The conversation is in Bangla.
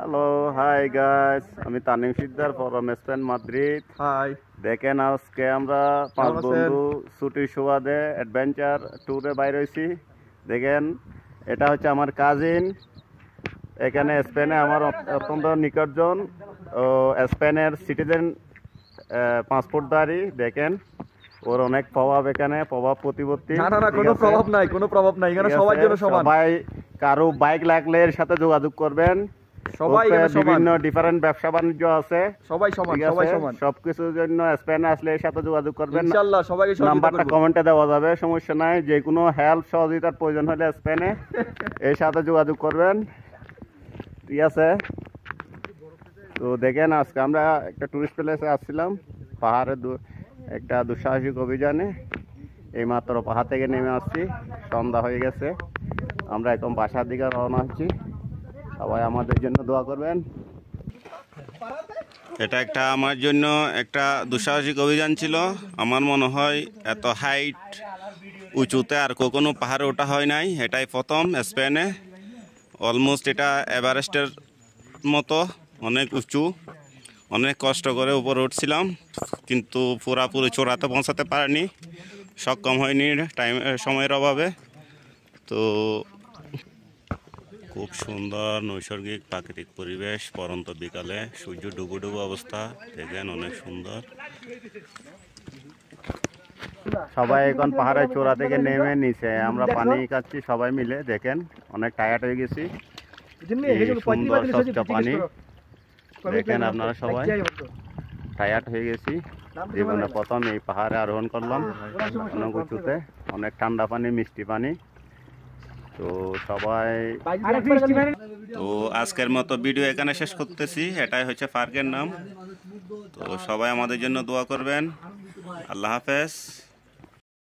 হ্যালো, হাই গাইস, আমি Tanim Sikdar from Spain Madrid. Hi, দেখেন আজকে আমরা পাঁচ কেমন আছেন? বন্ধু ছুটির সুবাদে অ্যাডভেঞ্চার ট্যুরে বাইর হয়েছি। দেখেন, এটা হচ্ছে আমার কাজিন। এখানে স্পেনে আমার অত্যন্ত নিকটজন ও স্পেনের সিটিজেন পাসপোর্টধারী। দেখেন, ওর অনেক প্রভাব, এখানে প্রভাব প্রতিপত্তি। না, কোনো প্রভাব নাই, কোনো প্রভাব নাই, এখানে সবার জন্য সমান। সবাই কারো বাইক লাগলে এর সাথে যোগাযোগ করবেন। সবাই এখানে সমান, বিভিন্ন ডিফারেন্ট ব্যবসা বাণিজ্য আছে, সবাই সমান, ঠিক সবাই আছে? সমান। সবকিছুর জন্য স্পেনে আসলে এর সাথে যোগাযোগ করবেন। ইনশাআল্লাহ সবাইকে সহযোগিতা নাম্বারটা করব। কমেন্টে দেওয়া যাবে, সমস্যা নাই। যে কোনো হেল্প সহযোগিতার প্রয়োজন হলে স্পেনে এর সাথে যোগাযোগ করবেন, ঠিক আছে? তো দেখেন, আজকে আমরা একটা টুরিস্ট প্লেসে আসছিলাম, পাহাড়ে একটা দুঃসাহসিক অভিযানে। এইমাত্র পাহাড় থেকে নেমে আসছি, সন্ধ্যা হয়ে গেছে। আমরা এখন বাসার দিকে রওনা হচ্ছি। সবাই আমাদের জন্য দোয়া করবেন। এটা একটা আমার জন্য একটা দুঃসাহসিক অভিযান ছিল। আমার মনে হয় এত হাইট উঁচুতে আর কখনো পাহাড়ে ওঠা হয় নাই, এটাই প্রথম স্পেনে। অলমোস্ট এটা এভারেস্টের মতো অনেক উঁচু। অনেক কষ্ট করে উপরে উঠছিলাম, কিন্তু পুরাপুরি চূড়াতে পৌঁছাতে পারিনি, সক্ষম হয়নি সময়ের অভাবে। তো খুব সুন্দর নৈসর্গিক প্রাকৃতিক পরিবেশ, পরন্ত বিকালে সূর্য ডুবো ডুবো অবস্থা, দেখেন অনেক সুন্দর। সবাই এখন পাহাড়ের চূড়া থেকে নেমে নিচে আমরা পানি খাচ্ছি সবাই মিলে। দেখেন, অনেক টায়ার্ড হয়ে গেছি। সুন্দর স্বচ্ছ পানি, দেখেন আপনারা সবাই টায়ার্ড হয়ে গেছি। জীবনে প্রথম এই পাহাড়ে আরোহণ করলাম, অনেক উঁচুতে, অনেক ঠান্ডা পানি, মিষ্টি পানি। তো সবাই, তো আজকের মতো ভিডিও এখানে শেষ করতেছি। এটাই হচ্ছে পার্কের নাম। তো সবাই আমাদের জন্য দোয়া করবেন। আল্লাহ হাফেজ।